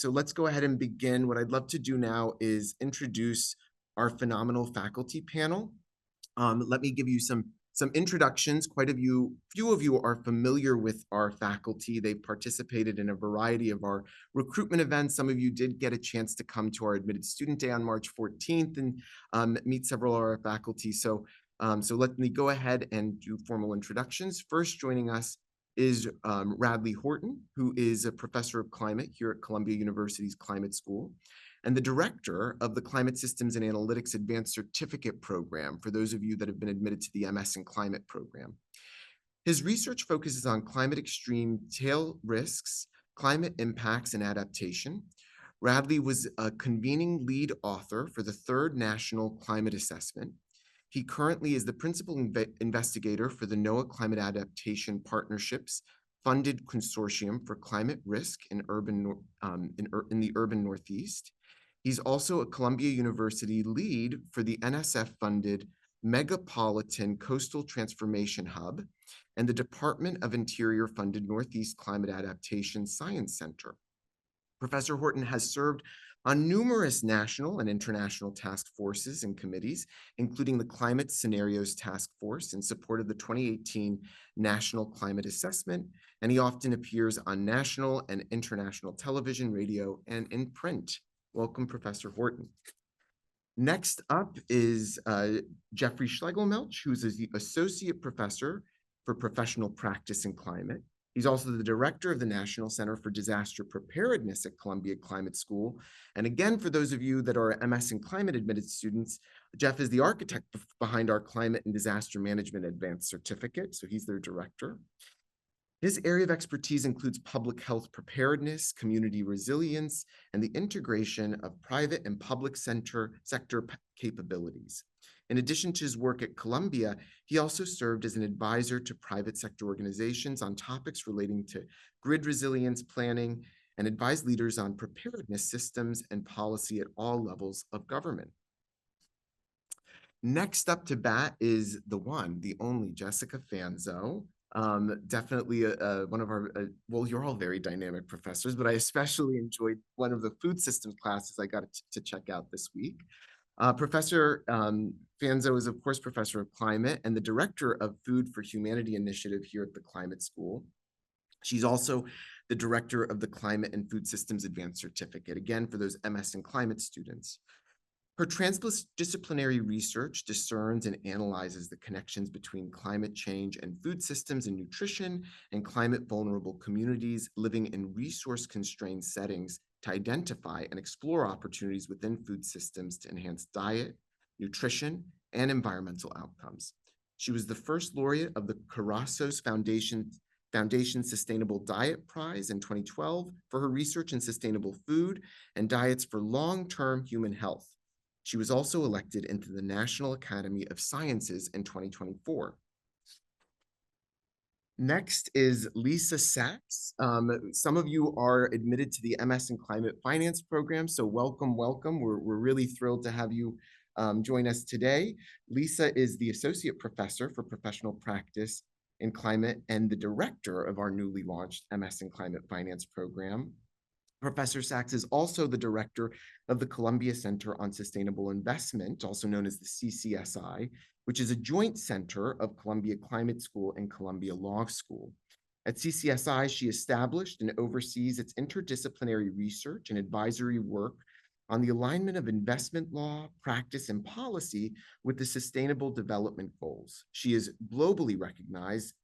So let's go ahead and begin. What I'd love to do now is introduce our phenomenal faculty panel. Let me give you some introductions. Few of you are familiar with our faculty. They've participated in a variety of our recruitment events. Some of you did get a chance to come to our Admitted Student Day on March 14th and meet several of our faculty. So let me go ahead and do formal introductions. First, joining us is Radley Horton, who is a professor of climate here at Columbia University's Climate School, and the director of the Climate Systems and Analytics Advanced Certificate Program, for those of you that have been admitted to the MS in Climate program. His research focuses on climate extreme tail risks, climate impacts, and adaptation. Radley was a convening lead author for the third National Climate Assessment. He currently is the principal investigator for the NOAA Climate Adaptation Partnerships funded consortium for climate risk in the urban Northeast. He's also a Columbia University lead for the NSF-funded Megapolitan Coastal Transformation Hub and the Department of Interior-funded Northeast Climate Adaptation Science Center. Professor Horton has served on numerous national and international task forces and committees, including the Climate Scenarios Task Force in support of the 2018 National Climate Assessment, and he often appears on national and international television, radio, and in print. Welcome, Professor Horton. Next up is Jeffrey Schlegelmilch, who's the Associate Professor for Professional Practice in Climate. He's also the director of the National Center for Disaster Preparedness at Columbia Climate School. And again, for those of you that are MS in Climate admitted students, Jeff is the architect behind our Climate and Disaster Management Advanced Certificate, so he's their director. His area of expertise includes public health preparedness, community resilience, and the integration of private and public sector capabilities. In addition to his work at Columbia, he also served as an advisor to private sector organizations on topics relating to grid resilience planning and advised leaders on preparedness systems and policy at all levels of government. Next up to bat is the one, the only Jessica Fanzo. Definitely one of our, well, you're all very dynamic professors, but I especially enjoyed one of the food systems classes I got to check out this week. Professor Fanzo is, of course, professor of climate and the director of Food for Humanity Initiative here at the Climate School. She's also the director of the Climate and Food Systems Advanced Certificate, again, for those MS in Climate students. Her transdisciplinary research discerns and analyzes the connections between climate change and food systems and nutrition and climate vulnerable communities living in resource-constrained settings to identify and explore opportunities within food systems to enhance diet, nutrition, and environmental outcomes. She was the first laureate of the Carrasco's Foundation Sustainable Diet Prize in 2012 for her research in sustainable food and diets for long-term human health. She was also elected into the National Academy of Sciences in 2024. Next is Lisa Sachs. Some of you are admitted to the MS in Climate Finance program, so welcome, welcome. We're really thrilled to have you join us today. Lisa is the Associate Professor for Professional Practice in Climate and the director of our newly launched MS in Climate Finance program. Professor Sachs is also the director of the Columbia Center on Sustainable Investment, also known as the CCSI, which is a joint center of Columbia Climate School and Columbia Law School. At CCSI, she established and oversees its interdisciplinary research and advisory work on the alignment of investment law, practice, and policy with the Sustainable Development Goals. She is globally recognized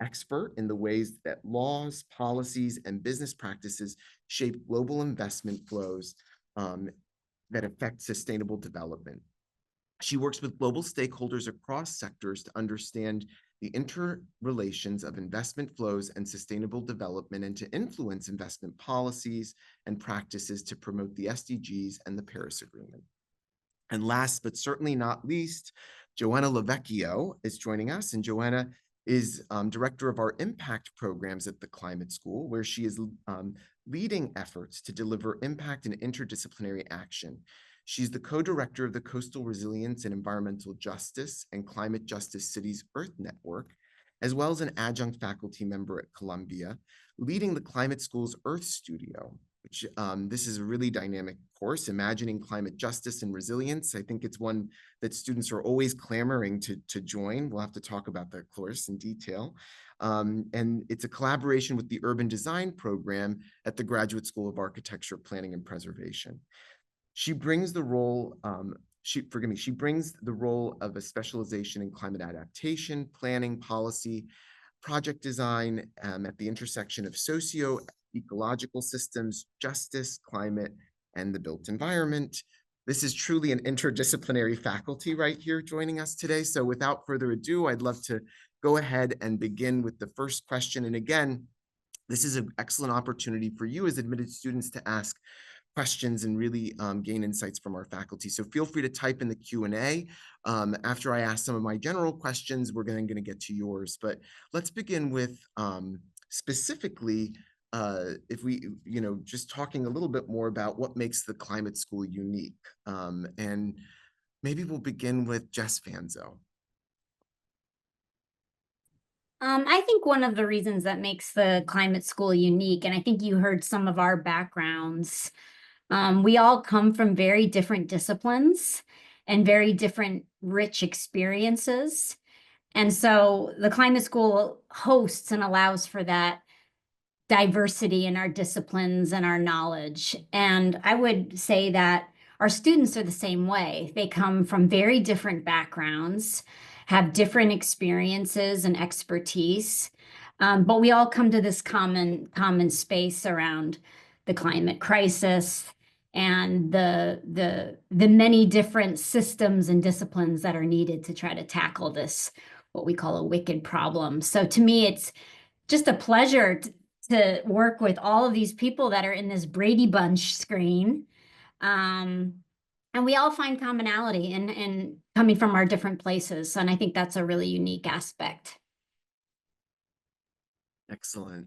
expert in the ways that laws, policies, and business practices shape global investment flows that affect sustainable development. She works with global stakeholders across sectors to understand the interrelations of investment flows and sustainable development and to influence investment policies and practices to promote the SDGs and the Paris Agreement. And last but certainly not least, Joanna Lavecchio is joining us, and Joanna is director of our impact programs at the Climate School, where she is leading efforts to deliver impact and interdisciplinary action. She's the co-director of the Coastal Resilience and Environmental Justice and Climate Justice Cities Earth Network, as well as an adjunct faculty member at Columbia, leading the Climate School's Earth Studio. which this is a really dynamic course, Imagining Climate Justice and Resilience. I think it's one that students are always clamoring to join. We'll have to talk about that course in detail. And it's a collaboration with the Urban Design program at the Graduate School of Architecture, Planning, and Preservation. She brings the role, she brings the role of a specialization in climate adaptation, planning, policy, project design at the intersection of socio-ecological systems, justice, climate, and the built environment. This is truly an interdisciplinary faculty right here joining us today. So without further ado, I'd love to go ahead and begin with the first question. And again, this is an excellent opportunity for you as admitted students to ask questions and really gain insights from our faculty. So feel free to type in the Q&A. After I ask some of my general questions, we're going to get to yours. But let's begin with specifically, if we, just talking a little bit more about what makes the climate school unique. And maybe we'll begin with Jess Fanzo. I think one of the reasons that makes the climate school unique, and I think you heard some of our backgrounds, we all come from very different disciplines and very different rich experiences. And so the climate school hosts and allows for that diversity in our disciplines and our knowledge. And I would say that our students are the same way. They come from very different backgrounds, have different experiences and expertise, but we all come to this common space around the climate crisis and the many different systems and disciplines that are needed to try to tackle this, what we call a wicked problem. So to me, it's just a pleasure to work with all of these people that are in this Brady Bunch screen. And we all find commonality in coming from our different places. And I think that's a really unique aspect. Excellent.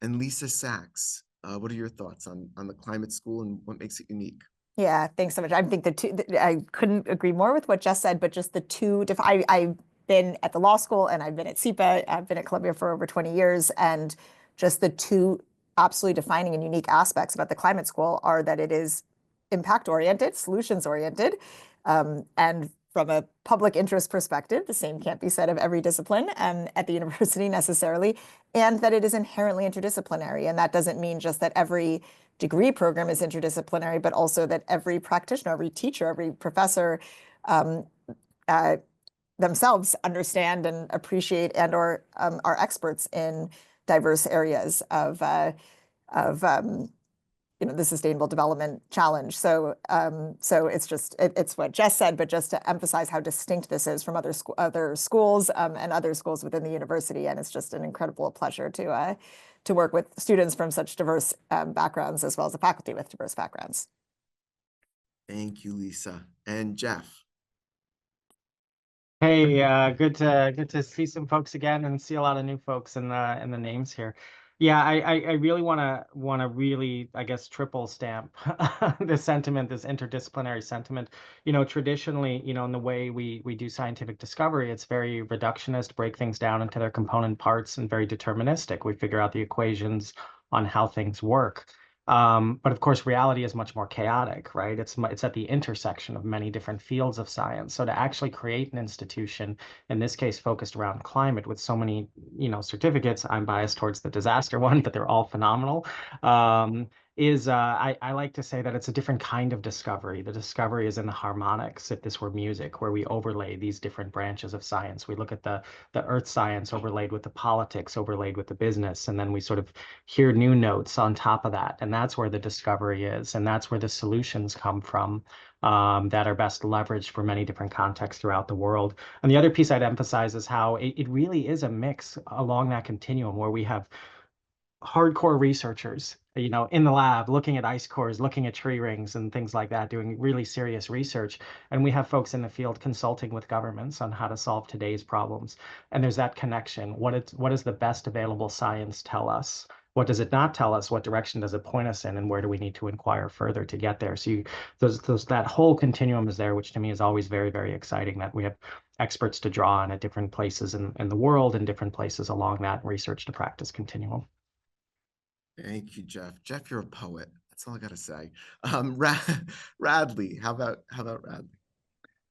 And Lisa Sachs, what are your thoughts on the climate school and what makes it unique? Yeah, thanks so much. I think I couldn't agree more with what Jess said, but just the two, I've been at the law school and I've been at SEPA, I've been at Columbia for over 20 years, and just the two absolutely defining and unique aspects about the climate school are that it is impact-oriented, solutions-oriented, and from a public interest perspective, the same can't be said of every discipline at the university necessarily, and that it is inherently interdisciplinary. And that doesn't mean just that every degree program is interdisciplinary, but also that every practitioner, every teacher, every professor themselves understand and appreciate and or are experts in diverse areas of the Sustainable Development Challenge. So it's what Jess said, but just to emphasize how distinct this is from other schools and other schools within the university, and it's just an incredible pleasure to work with students from such diverse backgrounds as well as the faculty with diverse backgrounds. Thank you, Lisa. And Jeff. Hey, good to see some folks again and see a lot of new folks in the names here. Yeah, I really want to really, I guess, triple stamp this sentiment, this interdisciplinary sentiment. Traditionally, in the way we do scientific discovery, it's very reductionist, break things down into their component parts, and very deterministic. We figure out the equations on how things work. But of course, reality is much more chaotic, right? It's at the intersection of many different fields of science. So to actually create an institution, in this case, focused around climate with so many, certificates, I'm biased towards the disaster one, but they're all phenomenal. I like to say that it's a different kind of discovery. The discovery is in the harmonics, if this were music, where we overlay these different branches of science. We look at the earth science overlaid with the politics, overlaid with the business, and then we sort of hear new notes on top of that. And that's where the discovery is. And that's where the solutions come from that are best leveraged for many different contexts throughout the world. And the other piece I'd emphasize is how it really is a mix along that continuum where we have hardcore researchers, in the lab, looking at ice cores, looking at tree rings and things like that, doing really serious research. And we have folks in the field consulting with governments on how to solve today's problems. And there's that connection. What does the best available science tell us? What does it not tell us? What direction does it point us in? And where do we need to inquire further to get there? So that whole continuum is there, which to me is always very, very exciting, that we have experts to draw on at different places in the world and different places along that research to practice continuum. Thank you, Jeff. Jeff, you're a poet. That's all I gotta say. Radley, how about Radley?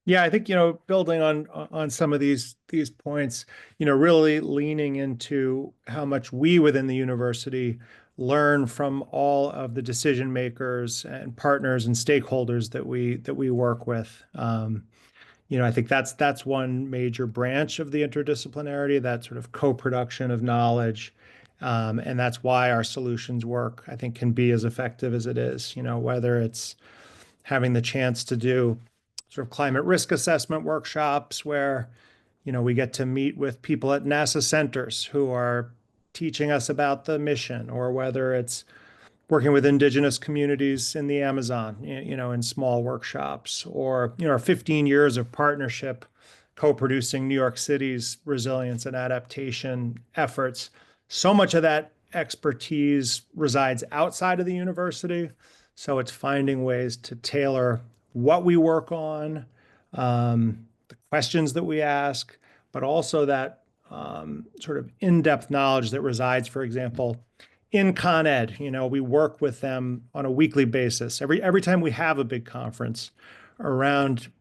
Yeah, I think, building on some of these points, really leaning into how much we within the university learn from all of the decision makers and partners and stakeholders that we work with. I think that's one major branch of the interdisciplinarity, that sort of co-production of knowledge. And that's why our solutions work, I think, can be as effective as it is, whether it's having the chance to do sort of climate risk assessment workshops where, we get to meet with people at NASA centers who are teaching us about the mission, or whether it's working with indigenous communities in the Amazon, in small workshops, or, our 15 years of partnership co-producing New York City's resilience and adaptation efforts. So much of that expertise resides outside of the university. So it's finding ways to tailor what we work on, the questions that we ask, but also that sort of in-depth knowledge that resides, for example, in Con Ed. We work with them on a weekly basis. Every time we have a big conference around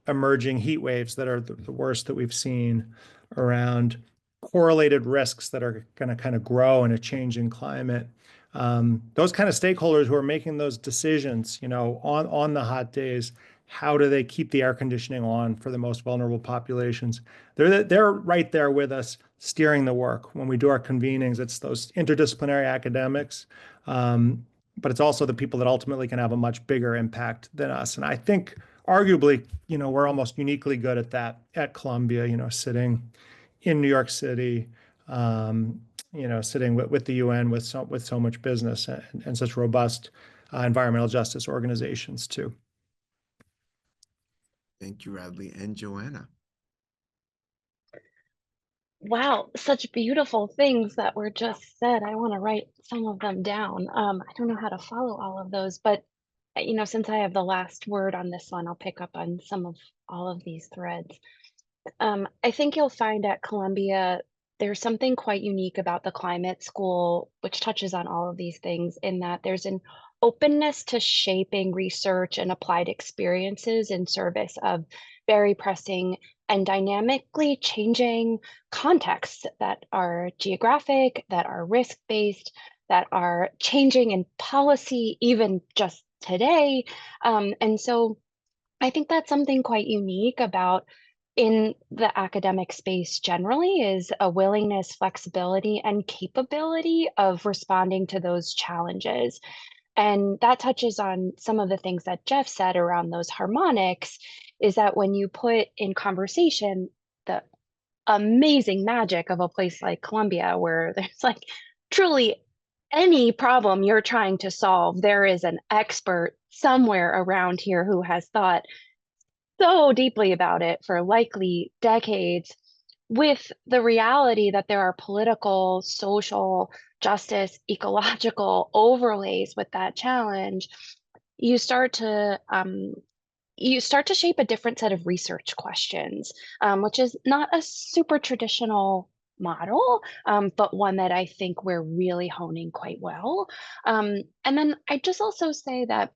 emerging heat waves that are the worst that we've seen, around correlated risks that are going to kind of grow in a changing climate. Those kind of stakeholders who are making those decisions, on the hot days, how do they keep the air conditioning on for the most vulnerable populations? They're right there with us steering the work. When we do our convenings, it's those interdisciplinary academics, but it's also the people that ultimately can have a much bigger impact than us. And I think arguably, we're almost uniquely good at that at Columbia, sitting in New York City, sitting with the UN with so much business and such robust environmental justice organizations too. Thank you, Radley. And Joanna. Wow, such beautiful things that were just said. I want to write some of them down. I don't know how to follow all of those, but since I have the last word on this one, I'll pick up on some of all of these threads. I think you'll find at Columbia, there's something quite unique about the climate school, which touches on all of these things, in that there's an openness to shaping research and applied experiences in service of very pressing and dynamically changing contexts that are geographic, that are risk-based, that are changing in policy, even just today. And so I think that's something quite unique about in the academic space generally, is a willingness, flexibility, and capability of responding to those challenges. And that touches on some of the things that Jeff said around those harmonics, is that when you put in conversation the amazing magic of a place like Columbia, where there's like truly any problem you're trying to solve, there is an expert somewhere around here who has thought so deeply about it for likely decades, with the reality that there are political, social, justice, ecological overlays with that challenge. You start to shape a different set of research questions, which is not a super traditional model, but one that I think we're really honing quite well. And then I just also say that,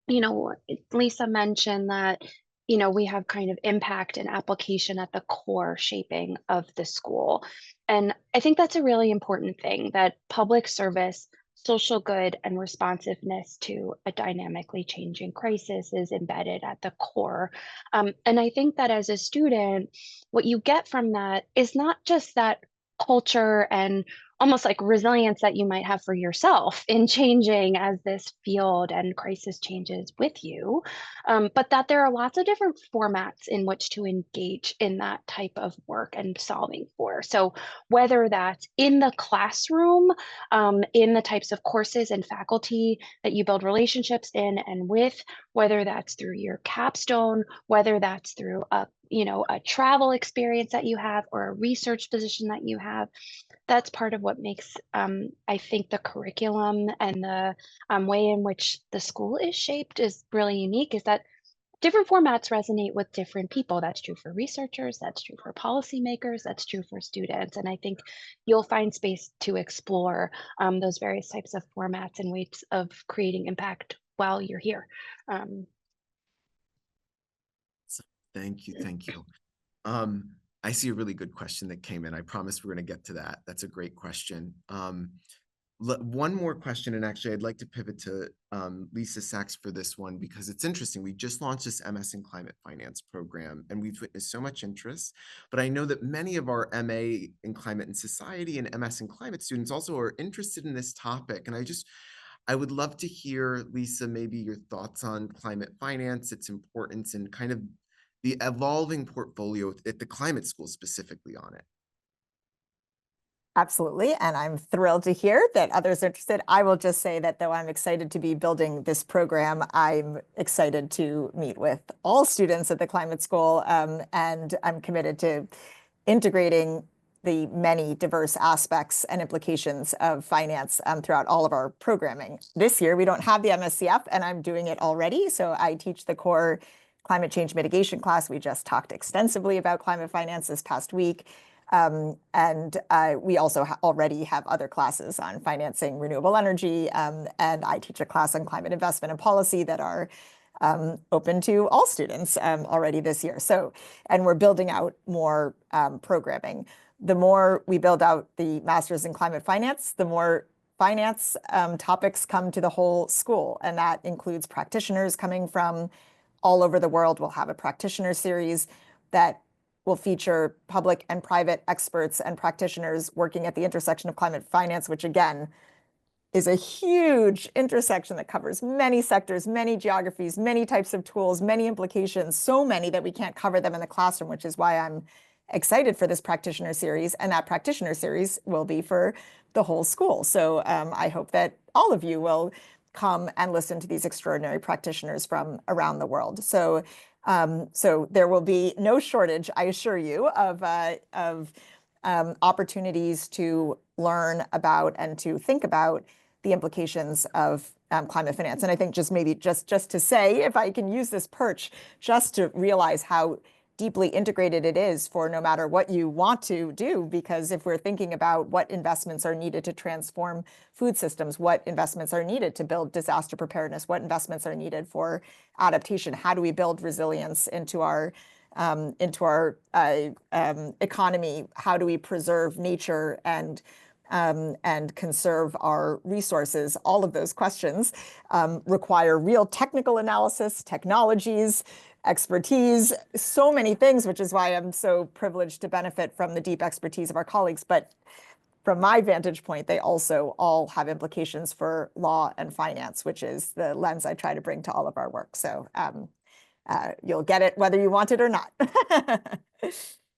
Lisa mentioned that, we have kind of impact and application at the core shaping of the school. And I think that's a really important thing, that public service, social good, and responsiveness to a dynamically changing crisis is embedded at the core. And I think that as a student, what you get from that is not just that culture and almost like resilience that you might have for yourself in changing as this field and crisis changes with you, but that there are lots of different formats in which to engage in that type of work and solving for. So whether that's in the classroom, in the types of courses and faculty that you build relationships in and with, whether that's through your capstone, whether that's through a travel experience that you have or a research position that you have, that's part of what makes, I think, the curriculum and the way in which the school is shaped is really unique, is that different formats resonate with different people. That's true for researchers, that's true for policymakers, that's true for students. And I think you'll find space to explore those various types of formats and ways of creating impact while you're here. Thank you, thank you. I see a really good question that came in. I promise we're going to get to that. That's a great question. One more question, and actually I'd like to pivot to Lisa Sachs for this one because it's interesting. We just launched this MS in Climate Finance program, and we've witnessed so much interest. But I know that many of our MA in Climate and Society and MS in Climate students also are interested in this topic. And I would love to hear, Lisa, maybe your thoughts on climate finance, its importance, and kind of the evolving portfolio at the climate school specifically on it. Absolutely. And I'm thrilled to hear that others are interested. I will just say that though I'm excited to be building this program, I'm excited to meet with all students at the climate school. And I'm committed to integrating the many diverse aspects and implications of finance throughout all of our programming. This year, we don't have the MSCF, and I'm doing it already. So I teach the core climate change mitigation class. We just talked extensively about climate finance this past week. We also already have other classes on financing renewable energy, and I teach a class on climate investment and policy that are open to all students already this year. So, and we're building out more programming. The more we build out the Masters in Climate Finance, the more finance topics come to the whole school, and that includes practitioners coming from all over the world. We'll have a practitioner series that will feature public and private experts and practitioners working at the intersection of climate finance, which again is a huge intersection that covers many sectors, many geographies, many types of tools, many implications, so many that we can't cover them in the classroom, which is why I'm excited for this practitioner series. And that practitioner series will be for the whole school. So I hope that all of you will come and listen to these extraordinary practitioners from around the world. So there will be no shortage, I assure you, of opportunities to learn about and to think about the implications of climate finance. And I think just to say, if I can use this perch, just to realize how deeply integrated it is for no matter what you want to do, because if we're thinking about what investments are needed to transform food systems, what investments are needed to build disaster preparedness, what investments are needed for adaptation, how do we build resilience into our economy, how do we preserve nature and conserve our resources, all of those questions require real technical analysis, technologies, expertise, so many things, which is why I'm so privileged to benefit from the deep expertise of our colleagues. But from my vantage point, they also all have implications for law and finance, which is the lens I try to bring to all of our work. So you'll get it whether you want it or not.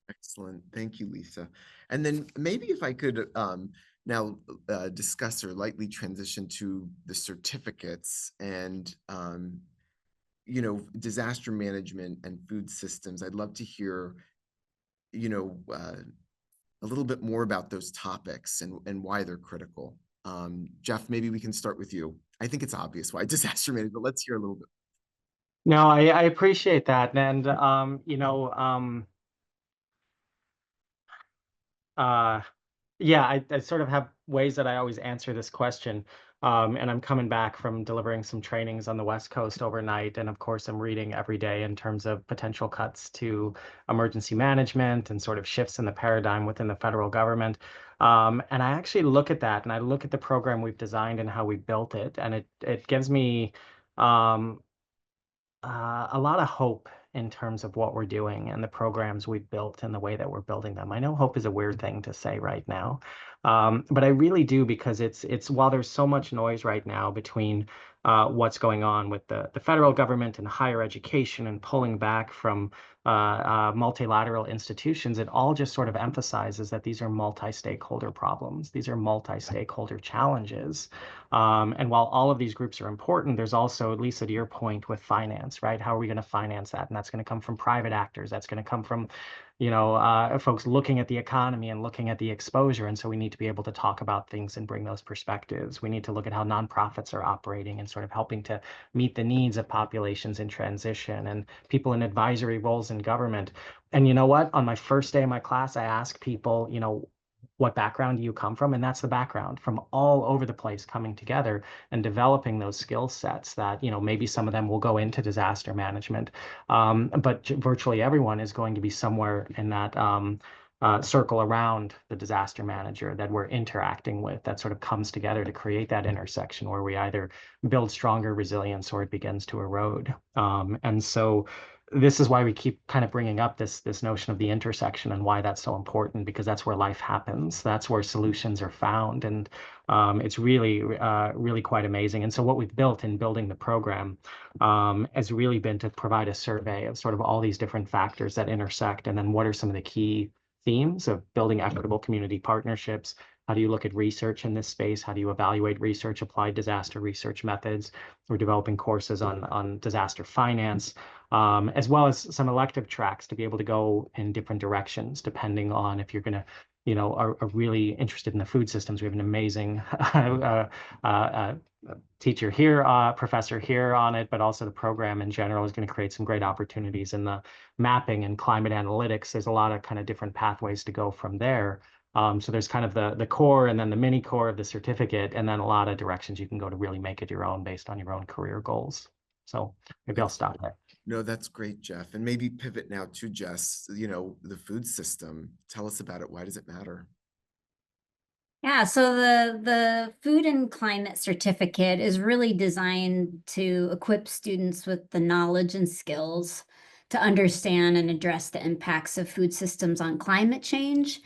Excellent. Thank you, Lisa. And then maybe if I could now discuss or lightly transition to the certificates and disaster management and food systems. I'd love to hear, a little bit more about those topics and why they're critical. Jeff, maybe we can start with you. I think it's obvious why disaster management, but let's hear a little bit. No, I appreciate that. And, yeah, I sort of have ways that I always answer this question. And I'm coming back from delivering some trainings on the West Coast overnight. And of course, I'm reading every day in terms of potential cuts to emergency management and sort of shifts in the paradigm within the federal government. And I actually look at that and I look at the program we've designed and how we built it. And it gives me a lot of hope in terms of what we're doing and the programs we've built and the way that we're building them. I know hope is a weird thing to say right now, but I really do, because it's while there's so much noise right now between what's going on with the federal government and higher education and pulling back from multilateral institutions, it all just sort of emphasizes that these are multi-stakeholder problems. These are multi-stakeholder challenges. And while all of these groups are important, there's also, Lisa, to your point with finance, right? How are we going to finance that? And that's going to come from private actors. That's going to come from, folks looking at the economy and looking at the exposure. And so we need to be able to talk about things and bring those perspectives. We need to look at how nonprofits are operating and sort of helping to meet the needs of populations in transition and people in advisory roles in government. And you know what? On my first day of my class, I asked people, you know, what background do you come from? And that's the background from all over the place coming together and developing those skill sets that, you know, maybe some of them will go into disaster management. But virtually everyone is going to be somewhere in that circle around the disaster manager that we're interacting with, that sort of comes together to create that intersection where we either build stronger resilience or it begins to erode. And so this is why we keep kind of bringing up this notion of the intersection and why that's so important, because that's where life happens. That's where solutions are found. And it's really, really quite amazing. And so what we've built in building the program has really been to provide a survey of sort of all these different factors that intersect, and then what are some of the key themes of building equitable community partnerships. How do you look at research in this space? How do you evaluate research, applied disaster research methods? We're developing courses on disaster finance, as well as some elective tracks to be able to go in different directions, depending on if you're going to, you know, are really interested in the food systems. We have an amazing teacher here, professor here on it, but also the program in general is going to create some great opportunities in the mapping and climate analytics. There's a lot of kind of different pathways to go from there. So there's kind of the core and then the mini core of the certificate, and then a lot of directions you can go to really make it your own based on your own career goals. So maybe I'll stop there. No, that's great, Jeff. And maybe pivot now to Jess, you know, the food system. Tell us about it. Why does it matter? Yeah, so the Food and Climate Certificate is really designed to equip students with the knowledge and skills to understand and address the impacts of food systems on climate change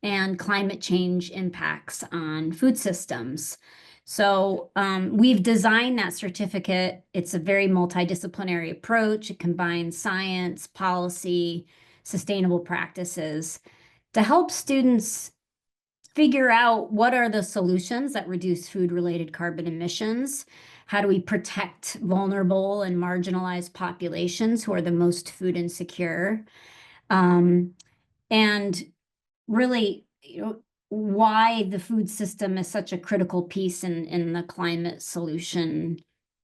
and climate change impacts on food systems. So we've designed that certificate. It's a very multidisciplinary approach. It combines science, policy, sustainable practices to help students figure out what are the solutions that reduce food-related carbon emissions. How do we protect vulnerable and marginalized populations who are the most food insecure? And really, you know, why the food system is such a critical piece in the climate solution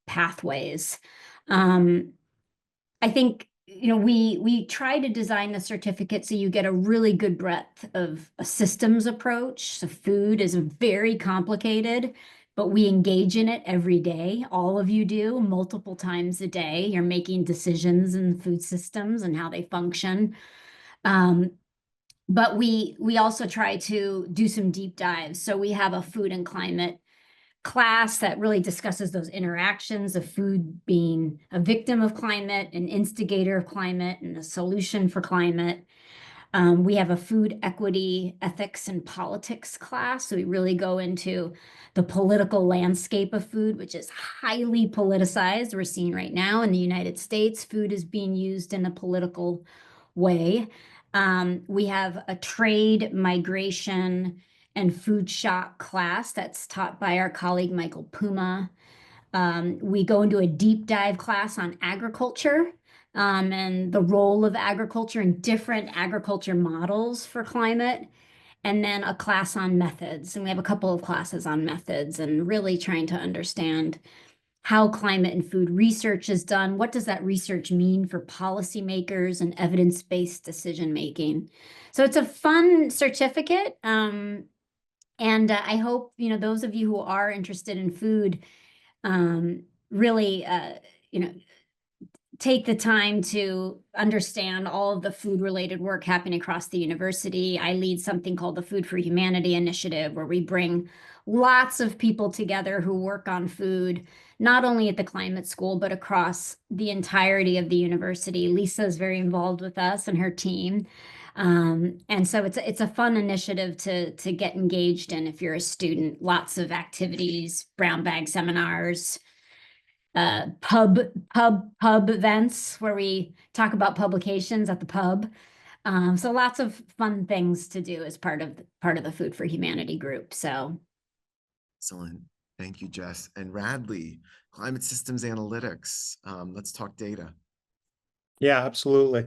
pathways. I think, you know, we try to design the certificate so you get a really good breadth of a systems approach. So food is very complicated, but we engage in it every day. All of you do, multiple times a day. You're making decisions in food systems and how they function. But we also try to do some deep dives. So we have a food and climate class that really discusses those interactions of food being a victim of climate, an instigator of climate, and a solution for climate. We have a food equity, ethics, and politics class. So we really go into the political landscape of food, which is highly politicized. We're seeing right now in the United States, food is being used in a political way. We have a trade, migration, and food shock class that's taught by our colleague Michael Puma. We go into a deep dive class on agriculture and the role of agriculture and different agriculture models for climate, and then a class on methods. And we have a couple of classes on methods and really trying to understand how climate and food research is done. What does that research mean for policymakers and evidence-based decision making? So it's a fun certificate. And I hope, you know, those of you who are interested in food really, you know, take the time to understand all of the food-related work happening across the university. I lead something called the Food for Humanity Initiative, where we bring lots of people together who work on food, not only at the climate school, but across the entirety of the university. Lisa is very involved with us and her team. And so it's a fun initiative to get engaged in if you're a student. Lots of activities, brown bag seminars, pub events where we talk about publications at the pub. So lots of fun things to do as part of the Food for Humanity group. So Excellent. Thank you, Jess. And Radley, climate systems analytics. Let's talk data. Yeah, absolutely.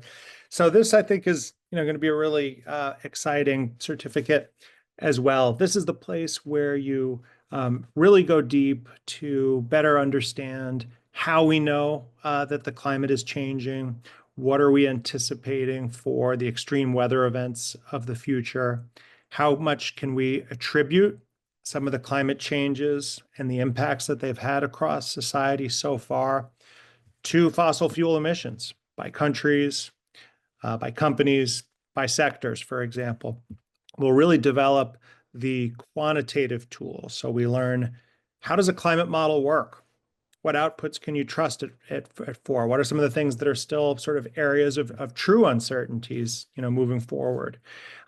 So this, I think, is going to be a really exciting certificate as well. This is the place where you really go deep to better understand how we know that the climate is changing. What are we anticipating for the extreme weather events of the future? How much can we attribute some of the climate changes and the impacts that they've had across society so far to fossil fuel emissions by countries, by companies, by sectors, for example? We'll really develop the quantitative tools. So we learn, how does a climate model work? What outputs can you trust it for? What are some of the things that are still sort of areas of true uncertainties, moving forward?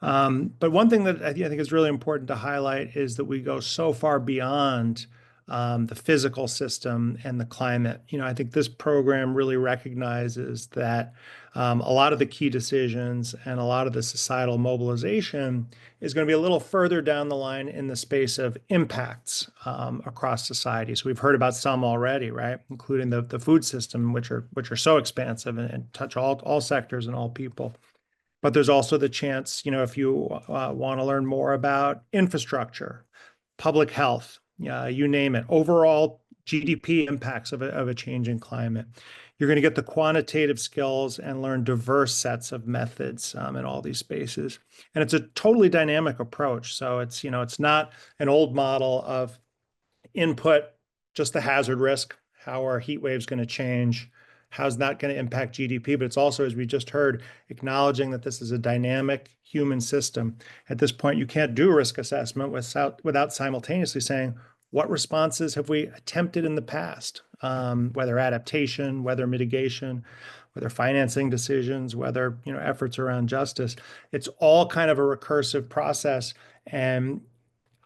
But one thing that I think is really important to highlight is that we go so far beyond the physical system and the climate. I think this program really recognizes that a lot of the key decisions and a lot of the societal mobilization is going to be a little further down the line in the space of impacts across society. So we've heard about some already, right? Including the food system, which are so expansive and touch all sectors and all people. But there's also the chance, if you want to learn more about infrastructure, public health, you name it, overall GDP impacts of a changing climate. You're going to get the quantitative skills and learn diverse sets of methods in all these spaces. And it's a totally dynamic approach. So it's not an old model of input, just the hazard risk. How are heat waves going to change? How's that going to impact GDP? But it's also, as we just heard, acknowledging that this is a dynamic human system. At this point, you can't do risk assessment without simultaneously saying, what responses have we attempted in the past? Whether adaptation, whether mitigation, whether financing decisions, whether efforts around justice. It's all kind of a recursive process, and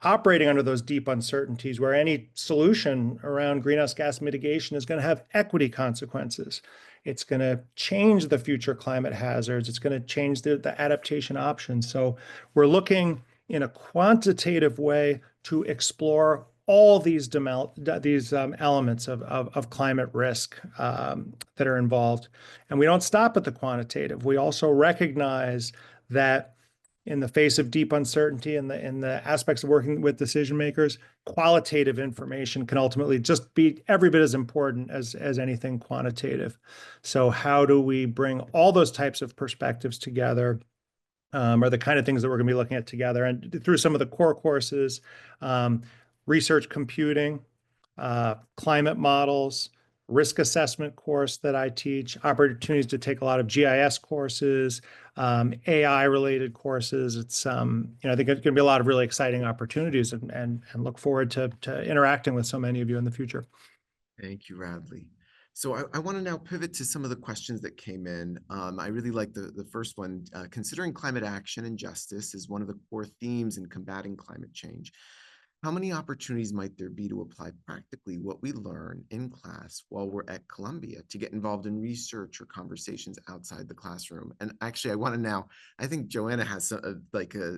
operating under those deep uncertainties where any solution around greenhouse gas mitigation is going to have equity consequences. It's going to change the future climate hazards. It's going to change the adaptation options. So we're looking in a quantitative way to explore all these elements of climate risk that are involved. And we don't stop at the quantitative. We also recognize that in the face of deep uncertainty and in the aspects of working with decision makers, qualitative information can ultimately just be every bit as important as anything quantitative. So how do we bring all those types of perspectives together? Are the kind of things that we're going to be looking at together, and through some of the core courses, research computing, climate models, risk assessment course that I teach, opportunities to take a lot of GIS courses, AI related courses. It's, I think it's going to be a lot of really exciting opportunities, and look forward to interacting with so many of you in the future. Thank you, Radley. So I want to now pivot to some of the questions that came in. I really like the first one. Considering climate action and justice is one of the core themes in combating climate change, how many opportunities might there be to apply practically what we learn in class while we're at Columbia to get involved in research or conversations outside the classroom? And actually, I think Joanna has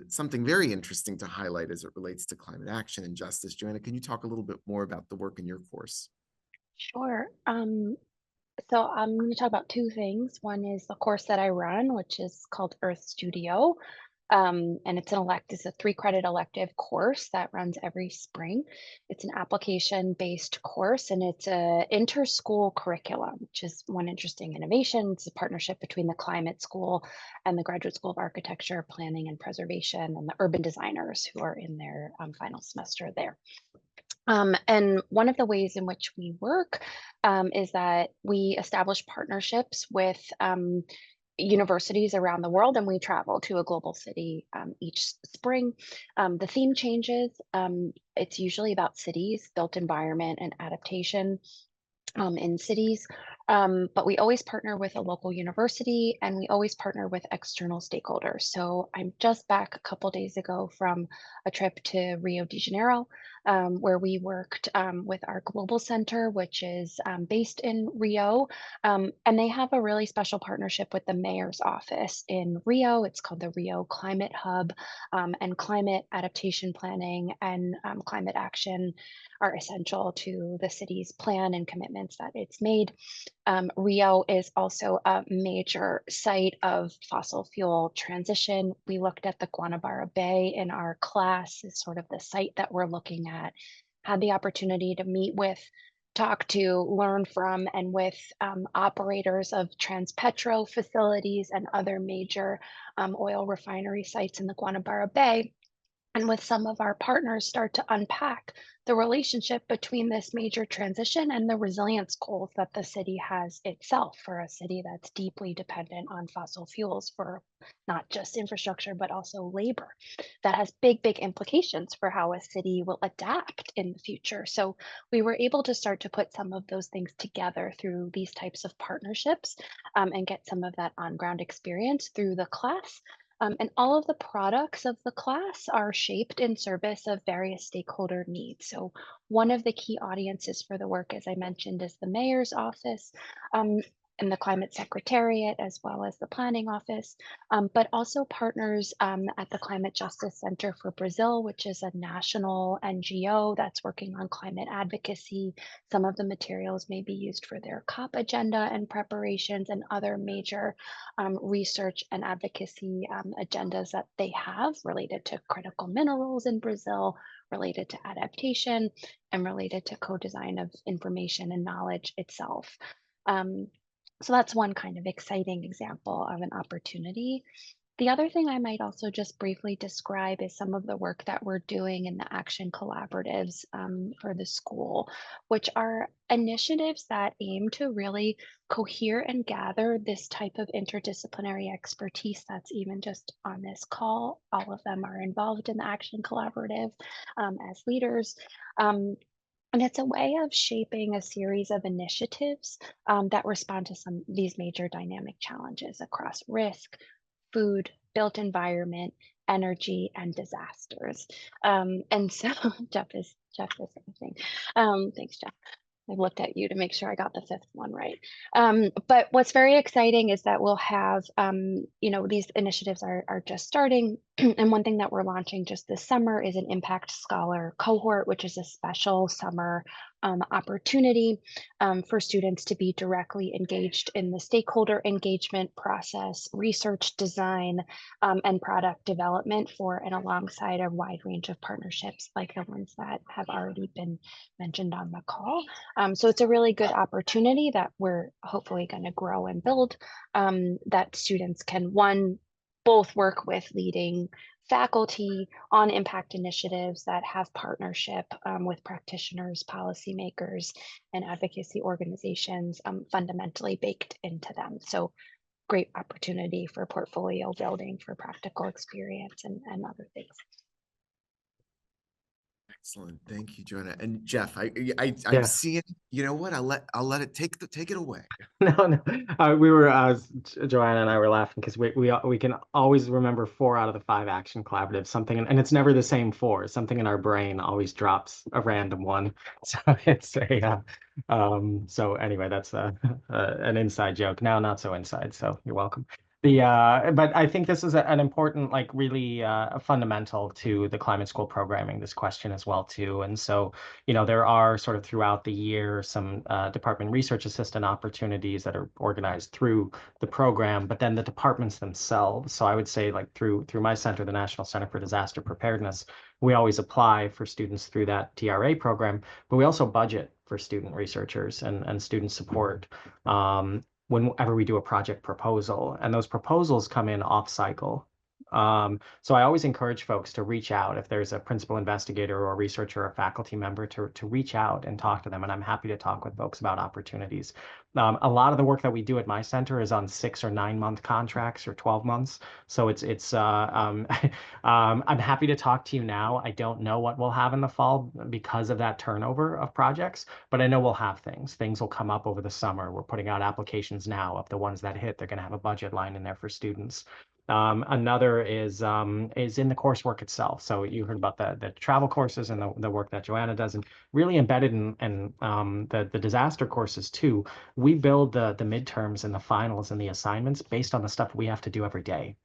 something very interesting to highlight as it relates to climate action and justice. Joanna, can you talk a little bit more about the work in your course? Sure. So I'm going to talk about two things. One is the course that I run, which is called Earth Studio. And it's a 3-credit elective course that runs every spring. It's an application-based course, and it's a inter-school curriculum, which is one interesting innovation. It's a partnership between the Climate School and the Graduate School of Architecture, Planning and Preservation, and the urban designers who are in their final semester there. And one of the ways in which we work is that we establish partnerships with universities around the world, and we travel to a global city each spring. The theme changes. It's usually about cities, built environment, and adaptation in cities. But we always partner with a local university, and we always partner with external stakeholders. So I'm just back a couple days ago from a trip to Rio de Janeiro, where we worked with our global center, which is based in Rio. And they have a really special partnership with the mayor's office in Rio. It's called the Rio Climate Hub, and climate adaptation planning and climate action are essential to the city's plan and commitments that it's made. Rio is also a major site of fossil fuel transition. We looked at the Guanabara Bay in our class as sort of the site that we're looking at had the opportunity to meet with, talk to, learn from, and with operators of Transpetro facilities and other major oil refinery sites in the Guanabara Bay, and with some of our partners start to unpack the relationship between this major transition and the resilience goals that the city has itself, for a city that's deeply dependent on fossil fuels for not just infrastructure, but also labor. That has big, big implications for how a city will adapt in the future. So we were able to start to put some of those things together through these types of partnerships, and get some of that on-ground experience through the class. And all of the products of the class are shaped in service of various stakeholder needs. So one of the key audiences for the work, as I mentioned, is the mayor's office, and the climate secretariat, as well as the planning office, but also partners at the Climate Justice Center for Brazil, which is a national NGO that's working on climate advocacy. Some of the materials may be used for their COP agenda and preparations, and other major research and advocacy agendas that they have related to critical minerals in Brazil, related to adaptation, and related to co-design of information and knowledge itself. So that's one kind of exciting example of an opportunity. The other thing I might also just briefly describe is some of the work that we're doing in the action collaboratives for the school, which are initiatives that aim to really cohere and gather this type of interdisciplinary expertise that's even just on this call. All of them are involved in the action collaborative as leaders. And it's a way of shaping a series of initiatives that respond to some of these major dynamic challenges across risk, food, built environment, energy, and disasters. And so Jeff is everything. Thanks, Jeff. I looked at you to make sure I got the fifth one right. But what's very exciting is that we'll have, these initiatives are just starting. And one thing that we're launching just this summer is an Impact Scholar cohort, which is a special summer opportunity for students to be directly engaged in the stakeholder engagement process, research design, and product development for and alongside a wide range of partnerships like the ones that have already been mentioned on the call. So it's a really good opportunity that we're hopefully going to grow and build, that students can, both work with leading faculty on impact initiatives that have partnership with practitioners, policymakers, and advocacy organizations fundamentally baked into them. So great opportunity for portfolio building, for practical experience, and other things. Excellent. Thank you, Joanna. And Jeff, I'm Yeah. seeing, you know what? I'll let it take it away. No. We were Joanna and I were laughing because we can always remember 4 out of the 5 action collaboratives. Something, and it's never the same 4. Something in our brain always drops a random one. So it's a so anyway, that's an inside joke. Now not so inside. So you're welcome. But I think this is an important, like really fundamental to the climate school programming, this question as well too. And so, there are sort of throughout the year some department research assistant opportunities that are organized through the program, but then the departments themselves. So I would say like through my center, the National Center for Disaster Preparedness, we always apply for students through that TRA program, but we also budget for student researchers and student support. Whenever we do a project proposal, and those proposals come in off cycle. So I always encourage folks to reach out if there's a principal investigator or a researcher or a faculty member to reach out and talk to them. And I'm happy to talk with folks about opportunities. A lot of the work that we do at my center is on 6 or 9 month contracts or 12 months. So I'm happy to talk to you now. I don't know what we'll have in the fall because of that turnover of projects, but I know we'll have things. Things will come up over the summer. We're putting out applications now. Of the ones that hit, they're going to have a budget line in there for students. Another is in the coursework itself. So you heard about the travel courses and the work that Joanna does, and really embedded in the disaster courses too. We build the midterms and the finals and the assignments based on the stuff we have to do every day.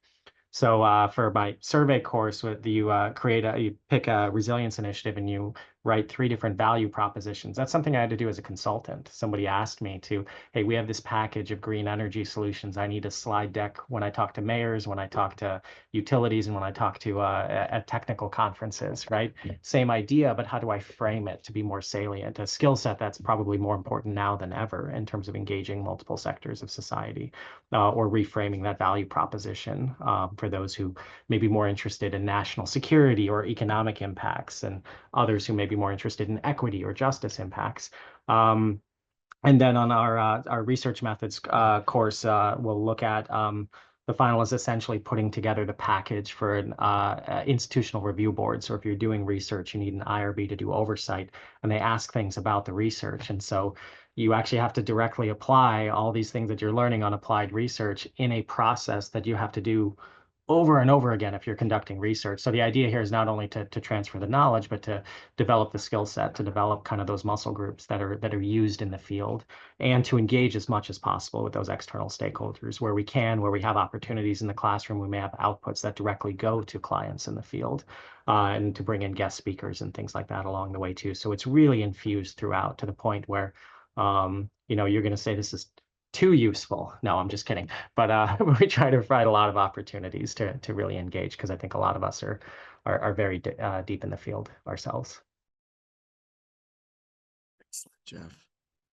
So for my survey course, you pick a resilience initiative and you write 3 different value propositions. That's something I had to do as a consultant. Somebody asked me to, hey, we have this package of green energy solutions. I need a slide deck when I talk to mayors, when I talk to utilities, and when I talk to at technical conferences, right? Same idea, but how do I frame it to be more salient? A skill set that's probably more important now than ever in terms of engaging multiple sectors of society, or reframing that value proposition for those who may be more interested in national security or economic impacts, and others who may be more interested in equity or justice impacts. And then on our research methods course, we'll look at the final is essentially putting together the package for an institutional review board. So if you're doing research, you need an IRB to do oversight, and they ask things about the research. And so you actually have to directly apply all these things that you're learning on applied research in a process that you have to do over and over again if you're conducting research. So the idea here is not only to transfer the knowledge, but to develop the skill set, to develop kind of those muscle groups that are used in the field, and to engage as much as possible with those external stakeholders where we can, where we have opportunities in the classroom. We may have outputs that directly go to clients in the field, and to bring in guest speakers and things like that along the way too. So it's really infused throughout to the point where, you're going to say this is too useful. No, I'm just kidding. But we try to provide a lot of opportunities to really engage, because I think a lot of us are very deep in the field ourselves. Excellent, Jeff.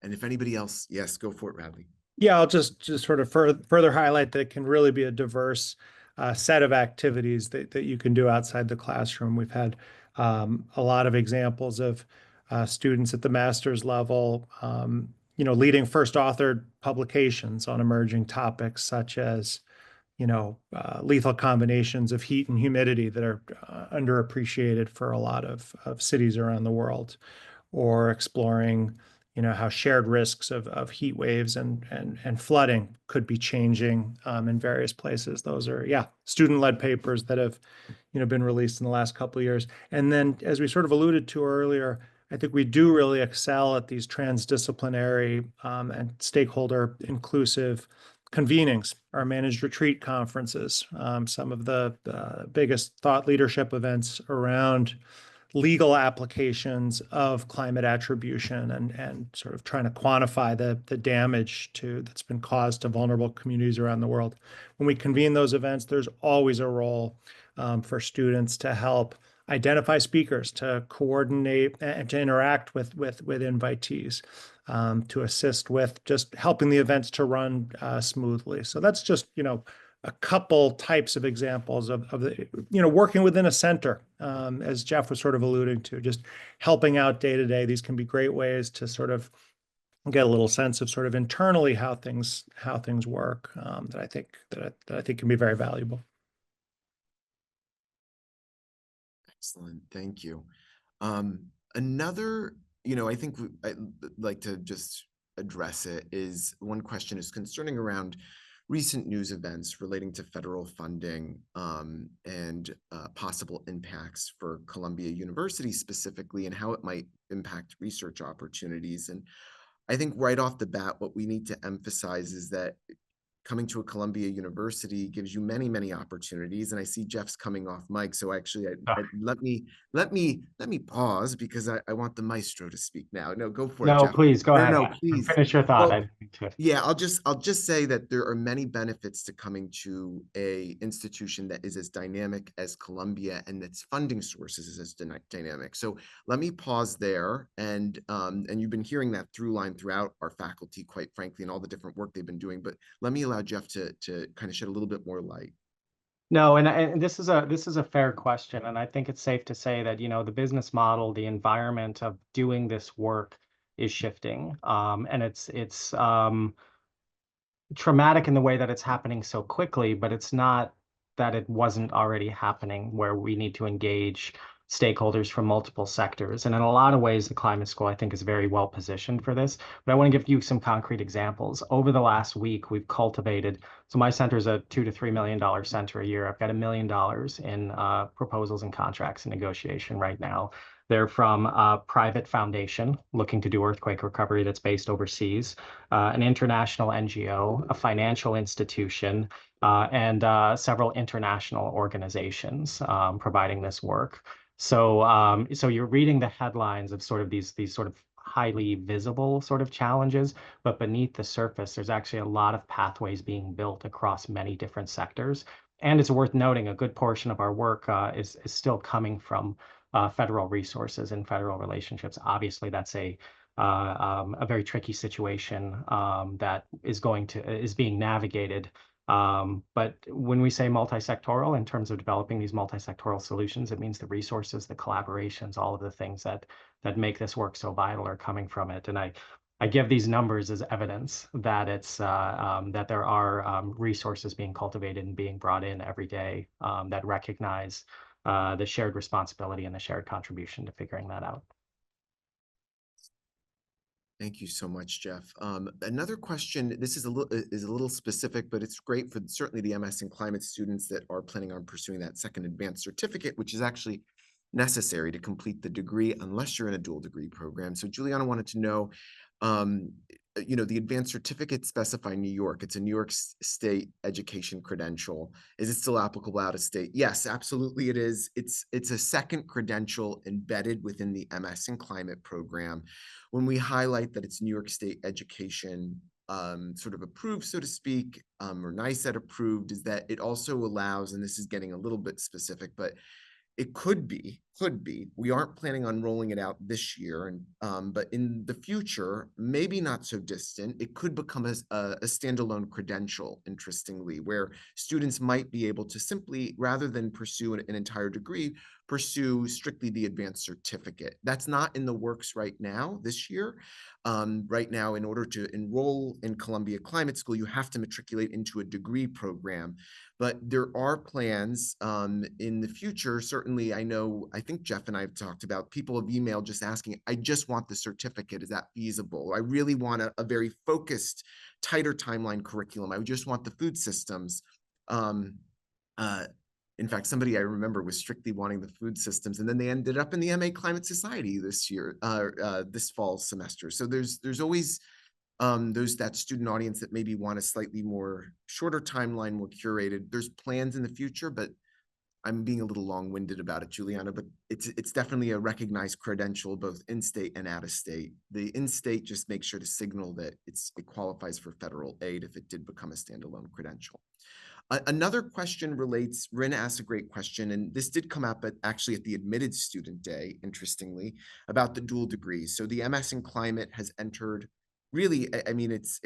And if anybody else, yes, go for it, Radley. Yeah, I'll just sort of further highlight that it can really be a diverse set of activities that you can do outside the classroom. We've had a lot of examples of students at the master's level, leading first authored publications on emerging topics such as, lethal combinations of heat and humidity that are underappreciated for a lot of cities around the world, or exploring, how shared risks of heat waves and flooding could be changing in various places. Those are, student-led papers that have, been released in the last couple of years. And then, as we sort of alluded to earlier, I think we do really excel at these transdisciplinary and stakeholder inclusive convenings, our managed retreat conferences, some of the biggest thought leadership events around legal applications of climate attribution and sort of trying to quantify the damage that's been caused to vulnerable communities around the world. When we convene those events, there's always a role for students to help identify speakers, to coordinate and to interact with invitees, to assist with just helping the events to run smoothly. So that's just, a couple types of examples of the, working within a center, as Jeff was sort of alluding to, just helping out day to day. These can be great ways to sort of get a little sense of sort of internally how things work, that I think can be very valuable. Excellent, thank you. Another, I think I'd like to just address it, is one question is concerning around recent news events relating to federal funding and possible impacts for Columbia University specifically, and how it might impact research opportunities. And I think right off the bat, what we need to emphasize is that coming to a Columbia University gives you many, many opportunities. And I see Jeff's coming off mic. So actually, let me pause, because I want the maestro to speak now. No, go for it, Jeff. Please go ahead. No, please. Finish your thought. Well, yeah, I'll just say that there are many benefits to coming to a institution that is as dynamic as Columbia, and its funding sources is as dynamic. So let me pause there, and you've been hearing that through line throughout our faculty, quite frankly, and all the different work they've been doing. But let me allow Jeff to kind of shed a little bit more light. No, and this is a fair question, and I think it's safe to say that the business model, the environment of doing this work is shifting, and it's traumatic in the way that it's happening so quickly, but it's not that it wasn't already happening, where we need to engage stakeholders from multiple sectors. And in a lot of ways, the climate school, I think, is very well positioned for this. But I want to give you some concrete examples. Over the last week, we've cultivated, so my center is a $2 to $3 million center a year. I've got $1 million in proposals and contracts in negotiation right now. They're from a private foundation looking to do earthquake recovery that's based overseas, an international NGO, a financial institution, and several international organizations providing this work. So so you're reading the headlines of sort of these sort of highly visible sort of challenges, but beneath the surface, there's actually a lot of pathways being built across many different sectors. And it's worth noting a good portion of our work is still coming from federal resources and federal relationships. Obviously, that's a very tricky situation that is being navigated. But when we say multi-sectoral, in terms of developing these multi-sectoral solutions, it means the resources, the collaborations, all of the things that make this work so vital are coming from it. And I give these numbers as evidence that that there are resources being cultivated and being brought in every day that recognize the shared responsibility and the shared contribution to figuring that out. Thank you so much, Jeff. Another question, this is a little specific, but it's great for certainly the MS in climate students that are planning on pursuing that second advanced certificate, which is actually necessary to complete the degree unless you're in a dual degree program. So Juliana wanted to know, the advanced certificate specify New York. It's a New York State education credential. Is it still applicable out of state? Yes, absolutely it is. It's a second credential embedded within the MS in climate program. When we highlight that it's New York State education sort of approved, so to speak, or NYSED approved, is that it also allows, and this is getting a little bit specific, but it could be, we aren't planning on rolling it out this year, and but in the future, maybe not so distant, it could become a standalone credential, interestingly, where students might be able to simply, rather than pursue an entire degree, pursue strictly the advanced certificate. That's not in the works right now, this year. Right now, in order to enroll in Columbia Climate School, you have to matriculate into a degree program. But there are plans in the future. Certainly, I think Jeff and I have talked about, people have emailed just asking, I just want the certificate. Is that feasible? I really want a very focused, tighter timeline curriculum. I just want the food systems. In fact, somebody I remember was strictly wanting the food systems, and then they ended up in the MA Climate Society this year, this fall semester. So there's always that student audience that maybe want a slightly more shorter timeline, more curated. There's plans in the future, but I'm being a little long-winded about it, Juliana, but it's definitely a recognized credential, both in-state and out-of-state. The in-state just makes sure to signal that it qualifies for federal aid if it did become a standalone credential. Another question relates, Rin asked a great question, and this did come up actually at the admitted student day, interestingly, about the dual degrees. So the MS in climate has entered, really, I mean, it's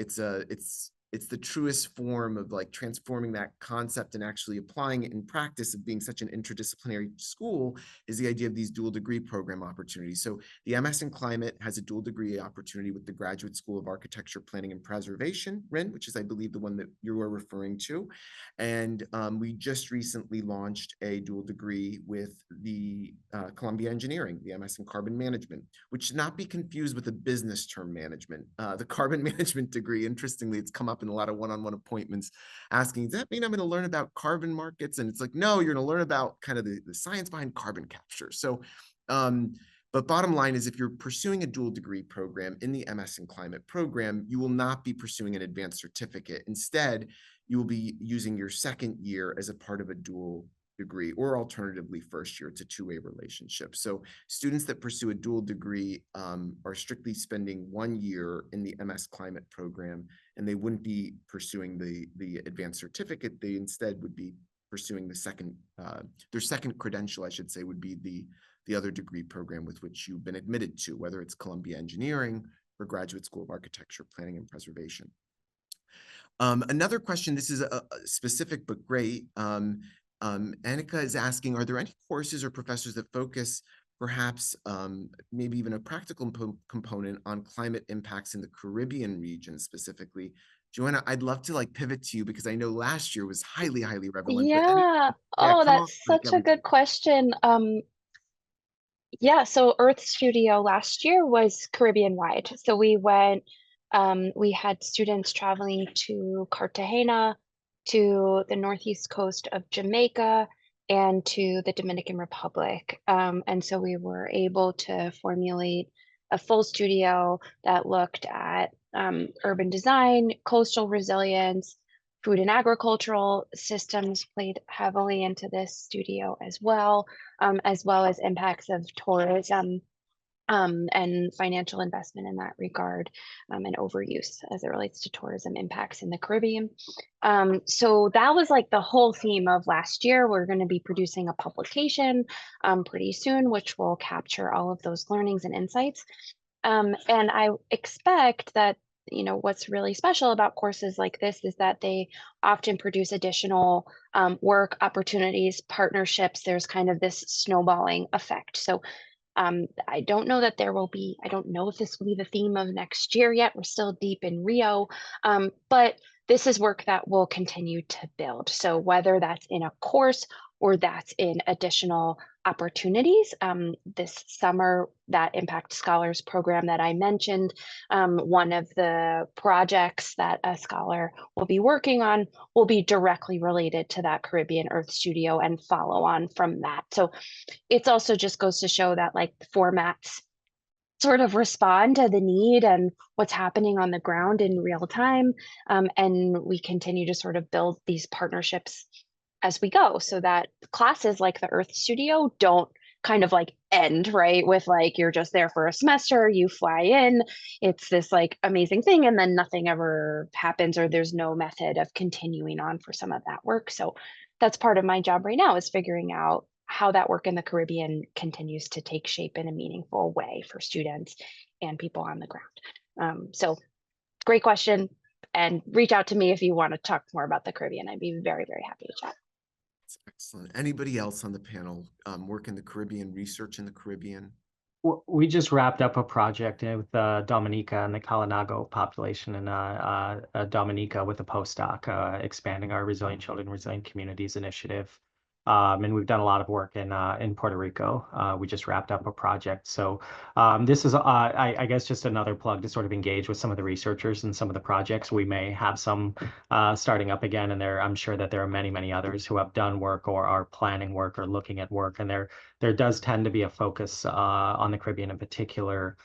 the truest form of like transforming that concept and actually applying it in practice of being such an interdisciplinary school is the idea of these dual degree program opportunities. So the MS in climate has a dual degree opportunity with the Graduate School of Architecture, Planning and Preservation, RIN, which is, I believe, the one that you were referring to. And we just recently launched a dual degree with the Columbia Engineering, the MS in Carbon Management, which should not be confused with the business term management. The carbon management degree, interestingly, it's come up in a lot of one-on-one appointments asking, does that mean I'm going to learn about carbon markets? And it's like, no, you're going to learn about kind of the science behind carbon capture. So, but bottom line is, if you're pursuing a dual degree program in the MS in climate program, you will not be pursuing an advanced certificate. Instead, you will be using your second year as a part of a dual degree, or alternatively first year. It's a two-way relationship. So students that pursue a dual degree are strictly spending 1 year in the MS climate program, and they wouldn't be pursuing the advanced certificate. They instead would be pursuing the second, their second credential, I should say, would be the other degree program with which you've been admitted to, whether it's Columbia Engineering or Graduate School of Architecture, Planning and Preservation. Another question, this is a specific but great. Annika is asking, are there any courses or professors that focus perhaps maybe even a practical component on climate impacts in the Caribbean region specifically? Joanna, I'd love to like pivot to you because I know last year was highly, highly relevant. Yeah. Oh, That's such a good question. Yeah, so Earth Studio last year was Caribbean wide. So we went, we had students traveling to Cartagena, to the northeast coast of Jamaica, and to the Dominican Republic. And so we were able to formulate a full studio that looked at urban design, coastal resilience, food and agricultural systems played heavily into this studio as well as impacts of tourism and financial investment in that regard, and overuse as it relates to tourism impacts in the Caribbean. So that was like the whole theme of last year. We're going to be producing a publication pretty soon, which will capture all of those learnings and insights. And I expect that, what's really special about courses like this is that they often produce additional work opportunities, partnerships. There's kind of this snowballing effect. So I don't know that I don't know if this will be the theme of next year yet. We're still deep in Rio, but this is work that will continue to build. So whether that's in a course or that's in additional opportunities, this summer, that Impact Scholars program that I mentioned, one of the projects that a scholar will be working on will be directly related to that Caribbean Earth Studio and follow on from that. So it's also just goes to show that like formats sort of respond to the need and what's happening on the ground in real time. And we continue to sort of build these partnerships as we go so that classes like the Earth Studio don't kind of like end, right? With like, you're just there for a semester, you fly in, it's this like amazing thing, and then nothing ever happens, or there's no method of continuing on for some of that work. So that's part of my job right now, is figuring out how that work in the Caribbean continues to take shape in a meaningful way for students and people on the ground. So great question, and reach out to me if you want to talk more about the Caribbean. I'd be very, very happy to chat. That's excellent. Anybody else on the panel work in the Caribbean, research in the Caribbean? We just wrapped up a project with Dominica and the Kalinago population in Dominica with a postdoc, expanding our Resilient Children, Resilient Communities initiative. And we've done a lot of work in Puerto Rico. We just wrapped up a project. So this is, I guess, just another plug to sort of engage with some of the researchers and some of the projects. We may have some starting up again, and I'm sure that there are many, many others who have done work or are planning work or looking at work. And there does tend to be a focus on the Caribbean in particular,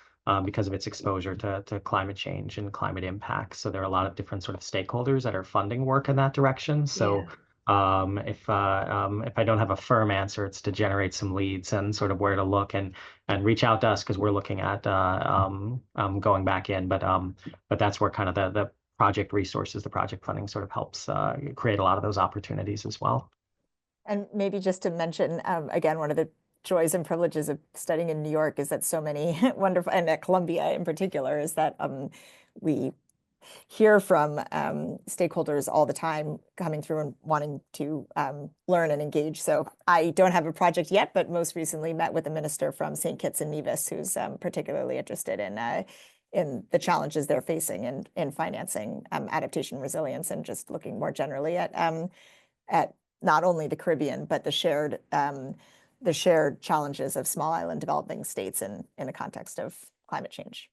because of its exposure to climate change and climate impacts. So there are a lot of different sort of stakeholders that are funding work in that direction. So if I don't have a firm answer, it's to generate some leads and sort of where to look and reach out to us, because we're looking at going back in. But that's where kind of the project resources, the project funding sort of helps create a lot of those opportunities as well. And maybe just to mention, again, one of the joys and privileges of studying in New York is that so many wonderful, and at Columbia in particular, is that we hear from stakeholders all the time coming through and wanting to learn and engage. So I don't have a project yet, but most recently met with a minister from St. Kitts and Nevis who's particularly interested in the challenges they're facing in financing adaptation resilience, and just looking more generally at not only the Caribbean, but the shared challenges of small island developing states in the context of climate change.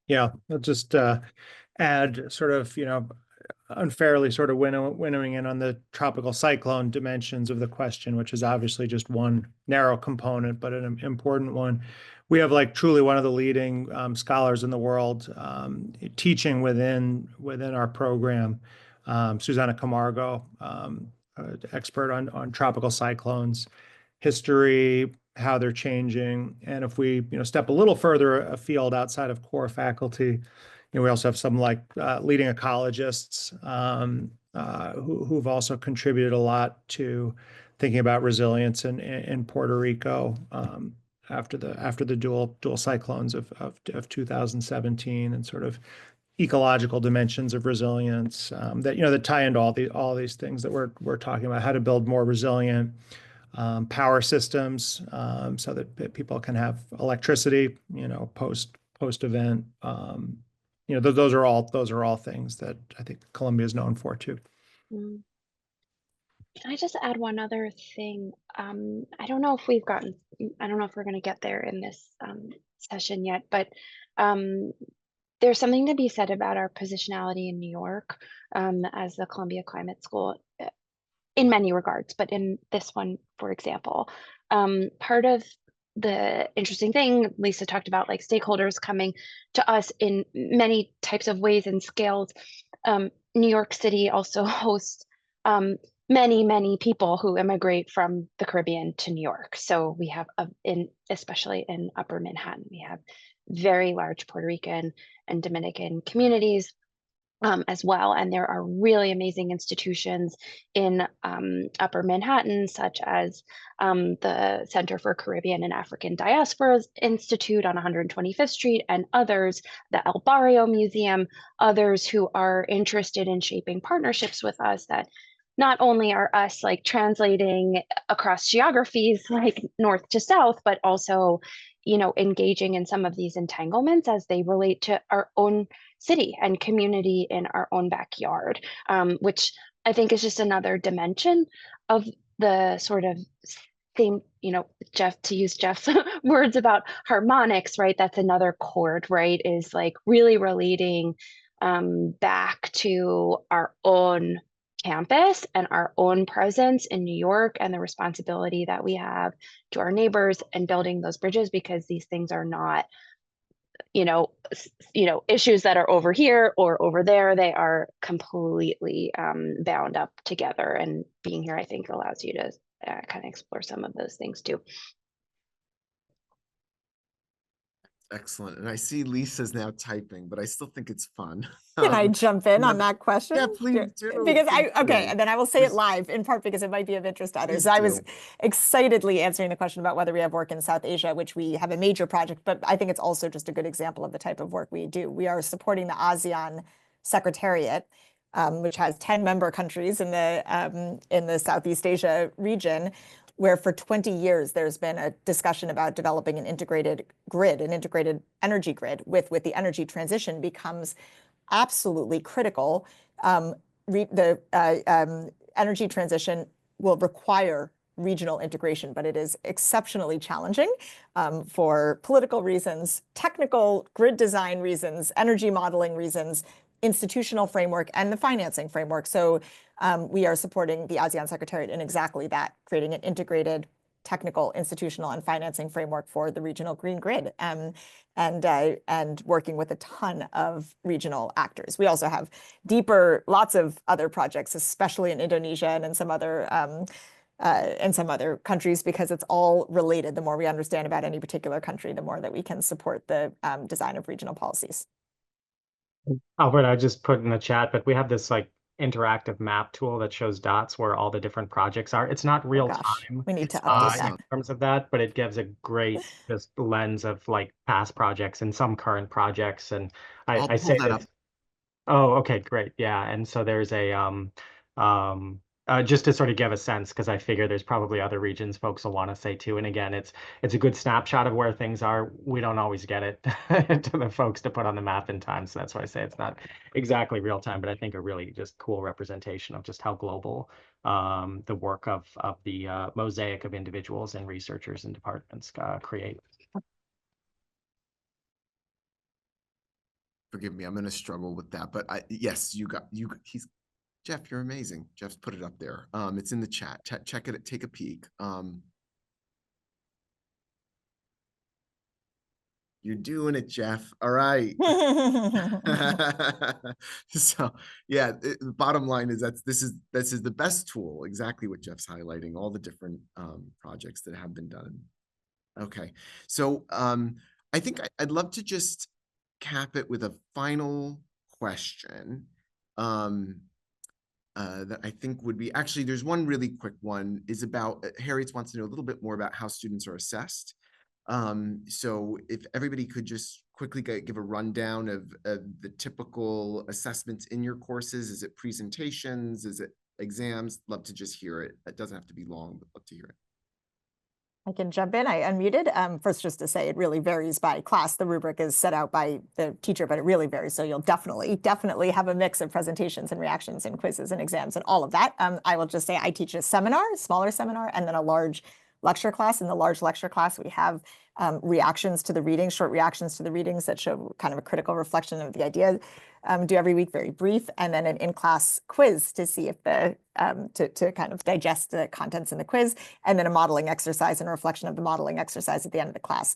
Yeah, I'll just add sort of, unfairly sort of winnowing in on the tropical cyclone dimensions of the question, which is obviously just one narrow component, but an important one. We have like truly one of the leading scholars in the world teaching within our program, Susana Camargo, expert on tropical cyclones, history, how they're changing. And if we step a little further afield outside of core faculty, we also have some like leading ecologists who've also contributed a lot to thinking about resilience in Puerto Rico after the dual cyclones of 2017, and sort of ecological dimensions of resilience that tie into all these things that we're talking about, how to build more resilient power systems so that people can have electricity, post event. Those are all things that I think Columbia is known for too. Can I just add one other thing? I don't know if we're going to get there in this session yet, but there's something to be said about our positionality in New York as the Columbia Climate School in many regards, but in this one, for example, part of the interesting thing, Lisa talked about like stakeholders coming to us in many types of ways and scales. New York City also hosts many, many people who immigrate from the Caribbean to New York. So we have, especially in Upper Manhattan, we have very large Puerto Rican and Dominican communities as well. And there are really amazing institutions in Upper Manhattan, such as the Center for Caribbean and African Diasporas Institute on 125th Street, and others, the El Barrio Museum, others who are interested in shaping partnerships with us that not only are us like translating across geographies like north to south, but also, you know, engaging in some of these entanglements as they relate to our own city and community in our own backyard, which I think is just another dimension of the sort of same, you know, Jeff, to use Jeff's words about harmonics, right? That's another chord, right? Is like really relating back to our own campus and our own presence in New York and the responsibility that we have to our neighbors and building those bridges, because these things are not, you know, issues that are over here or over there. They are completely bound up together, and being here, I think, allows you to kind of explore some of those things too. Excellent. And I see Lisa's now typing, but I still think it's fun. Can I jump in yeah, on that question? Yeah, please do. Because please okay, do. and then I will say Please- it live, in part because it might be of interest to others. Please I was do. excitedly answering the question about whether we have work in South Asia, which we have a major project, but I think it's also just a good example of the type of work we do. We are supporting the ASEAN Secretariat, which has 10 member countries in the Southeast Asia region, where for 20 years there's been a discussion about developing an integrated grid, an integrated energy grid, with the energy transition becomes absolutely critical. The energy transition will require regional integration, but it is exceptionally challenging for political reasons, technical grid design reasons, energy modeling reasons, institutional framework, and the financing framework. So we are supporting the ASEAN Secretariat in exactly that, creating an integrated technical, institutional, and financing framework for the regional green grid, and working with a ton of regional actors. We also have lots of other projects, especially in Indonesia and in some other countries, because it's all related. The more we understand about any particular country, the more that we can support the design of regional policies. Albert, I just put in the chat, but we have this like interactive map tool that shows dots where all the different projects are. It's not real time We need to It's update awesome. that. in terms of that, but it gives a great just lens of like past projects and some current projects. And I'll I say pull that up. this. Oh, okay, great. Yeah. And so there's a just to sort of give a sense, because I figure there's probably other regions folks will want to say too. And again, it's a good snapshot of where things are. We don't always get it to the folks to put on the map in time. So that's why I say it's not exactly real time, but I think a really just cool representation of just how global the work of the mosaic of individuals and researchers and departments create. Forgive me, I'm going to struggle with that, but yes, Jeff, you're amazing. Jeff's put it up there. It's in the chat. Check it, take a peek. You're doing it, Jeff. All right. So yeah, the bottom line is this is the best tool, exactly what Jeff's highlighting, all the different projects that have been done. Okay, so I think I'd love to just cap it with a final question that I think would be, actually, there's one really quick one, is about, Harriet wants to know a little bit more about how students are assessed. So if everybody could just quickly give a rundown of the typical assessments in your courses. Is it presentations? Is it exams? Love to just hear it. It doesn't have to be long, but love to hear it. I can jump in. I unmuted. First, just to say, it really varies by class. The rubric is set out by the teacher, but it really varies. So you'll definitely have a mix of presentations and reactions and quizzes and exams and all of that. I will just say I teach a smaller seminar, and then a large lecture class. In the large lecture class, we have reactions to the readings, short reactions to the readings that show kind of a critical reflection of the idea. Do every week, very brief, and then an in-class quiz to see if to kind of digest the contents in the quiz, and then a modeling exercise and a reflection of the modeling exercise at the end of the class.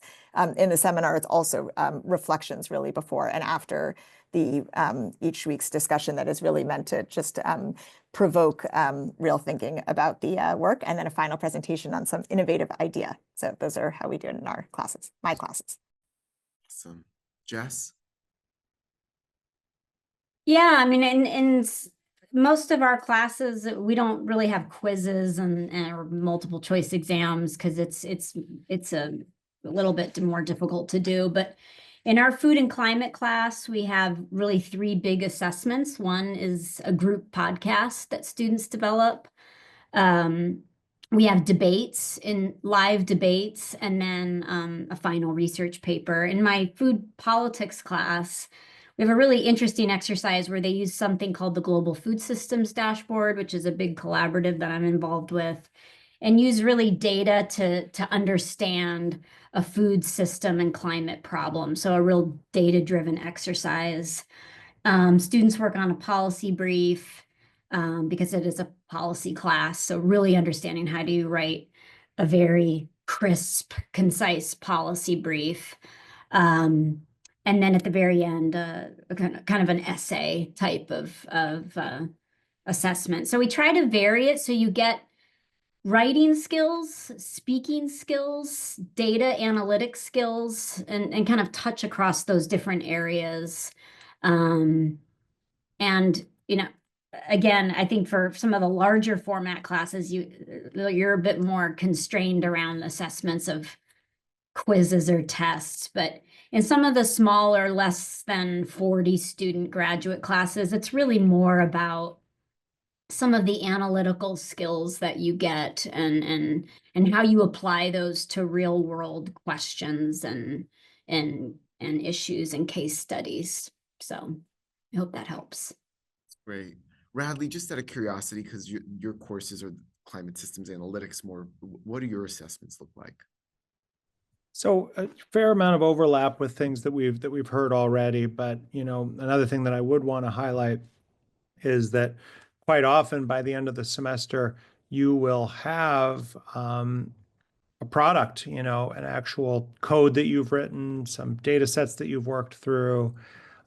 In the seminar, it's also reflections really before and after each week's discussion that is really meant to just provoke real thinking about the work, and then a final presentation on some innovative idea. So those are how we do it in our classes, my classes. Awesome. Jess? Yeah, I mean, in most of our classes, we don't really have quizzes and or multiple choice exams because it's a little bit more difficult to do. But in our food and climate class, we have really 3 big assessments. One is a group podcast that students develop. We have debates, live debates, and then a final research paper. In my food politics class, we have a really interesting exercise where they use something called the Global Food Systems Dashboard, which is a big collaborative that I'm involved with, and use really data to understand a food system and climate problem. So a real data-driven exercise. Students work on a policy brief because it is a policy class. So really understanding how do you write a very crisp, concise policy brief. And then at the very end, kind of an essay type of assessment. So we try to vary it so you get writing skills, speaking skills, data analytics skills, and kind of touch across those different areas. And, you know, again, I think for some of the larger format classes, you're a bit more constrained around assessments of quizzes or tests, but in some of the smaller, less than 40 student graduate classes, it's really more about some of the analytical skills that you get and how you apply those to real world questions and issues and case studies. So I hope that helps. Great. Radley, just out of curiosity, because your courses are climate systems analytics more, what do your assessments look like? So a fair amount of overlap with things that we've heard already, but another thing that I would want to highlight is that quite often by the end of the semester you will have a product, an actual code that you've written, some data sets that you've worked through,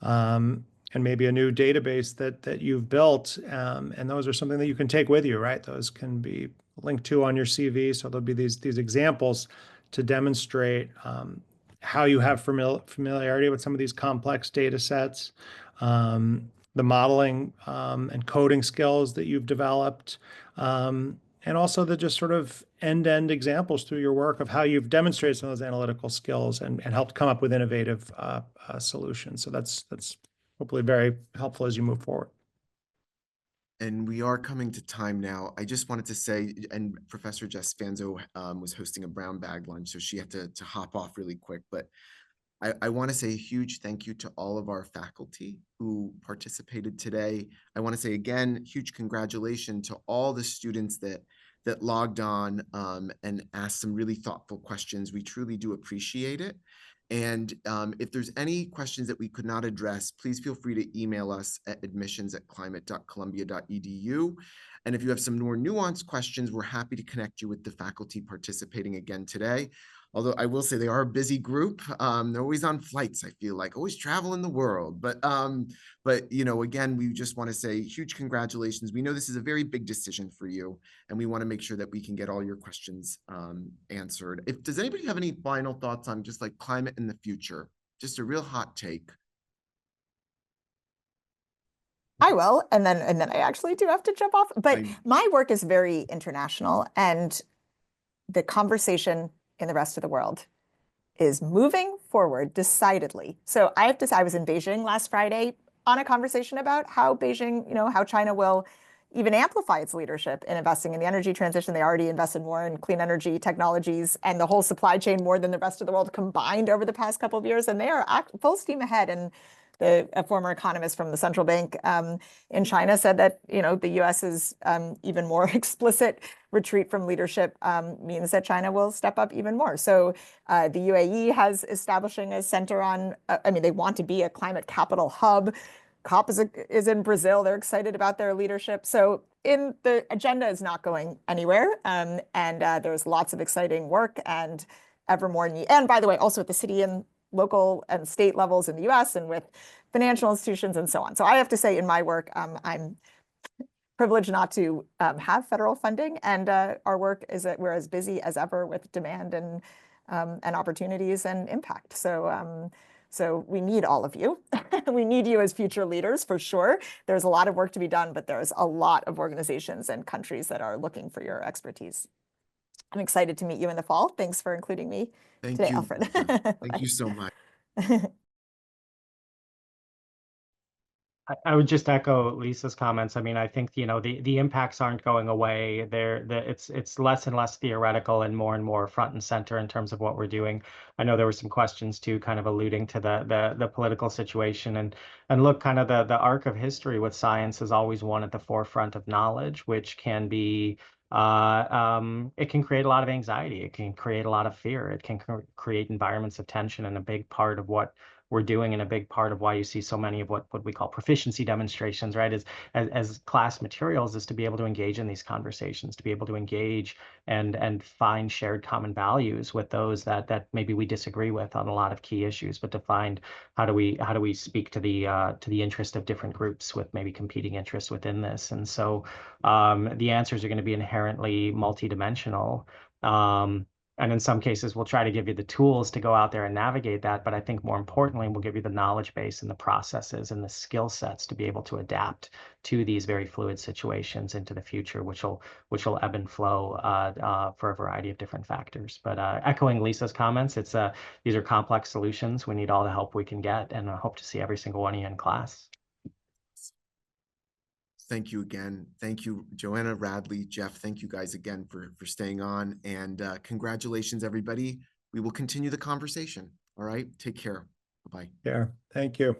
and maybe a new database that you've built, and those are something that you can take with you, right? Those can be linked to on your CV, so there'll be these examples to demonstrate how you have familiarity with some of these complex data sets, the modeling and coding skills that you've developed, and also the just sort of end-to-end examples through your work of how you've demonstrated some of those analytical skills and helped come up with innovative solutions. So that's hopefully very helpful as you move forward. And we are coming to time now. I just wanted to say, and Professor Jess Fanzo was hosting a brown bag lunch, so she had to hop off really quick. But I want to say a huge thank you to all of our faculty who participated today. I want to say again, huge congratulations to all the students that logged on and asked some really thoughtful questions. We truly do appreciate it. And if there's any questions that we could not address, please feel free to email us at admissions@climate.columbia.edu. And if you have some more nuanced questions, we're happy to connect you with the faculty participating again today. Although I will say they are a busy group. They're always on flights, I feel like, always traveling the world. But again, we just want to say huge congratulations. We know this is a very big decision for you, and we want to make sure that we can get all your questions answered. Does anybody have any final thoughts on just like climate in the future? Just a real hot take. I will, and then I actually do have to jump off. But my work is very international, and the conversation in the rest of the world is moving forward decidedly. So I have to say, I was in Beijing last Friday on a conversation about how Beijing, how China will even amplify its leadership in investing in the energy transition. They already invested more in clean energy technologies and the whole supply chain more than the rest of the world combined over the past couple of years. And they are full steam ahead. And a former economist from the central bank in China said that the U.S.'s even more explicit retreat from leadership means that China will step up even more. So the UAE has establishing a center on. They want to be a climate capital hub. COP is in Brazil. They're excited about their leadership. So the agenda is not going anywhere, and there's lots of exciting work and ever more need. And by the way, also at the city in local and state levels in the US and with financial institutions and so on. So I have to say in my work, I'm privileged not to have federal funding, and our work is that we're as busy as ever with demand and opportunities and impact. So so we need all of you. We need you as future leaders for sure. There's a lot of work to be done, but there's a lot of organizations and countries that are looking for your expertise. I'm excited to meet you in the fall. Thanks for including me today, Alfred. Thank you so much. I would just echo Lisa's comments. I mean, I think, you know, the impacts aren't going away. It's less and less theoretical and more front and center in terms of what we're doing. I know there were some questions too, kind of alluding to the political situation, and look, kind of the arc of history with science is always one at the forefront of knowledge, which can be it can create a lot of anxiety. It can create a lot of fear. It can create environments of tension, and a big part of what we're doing, and a big part of why you see so many of what we call proficiency demonstrations, right, as class materials, is to be able to engage in these conversations, to be able to engage and find shared common values with those that maybe we disagree with on a lot of key issues, but to find how do we speak to the interest of different groups with maybe competing interests within this. And so the answers are going to be inherently multidimensional. And in some cases, we'll try to give you the tools to go out there and navigate that. But I think more importantly, we'll give you the knowledge base and the processes and the skill sets to be able to adapt to these very fluid situations into the future, which will ebb and flow for a variety of different factors. But echoing Lisa's comments, these are complex solutions. We need all the help we can get, and I hope to see every single one of you in class. Thank you again. Thank you, Joanna, Radley, Jeff. Thank you guys again for staying on, and congratulations, everybody. We will continue the conversation. All right, take care. Bye-bye. Yeah, thank you.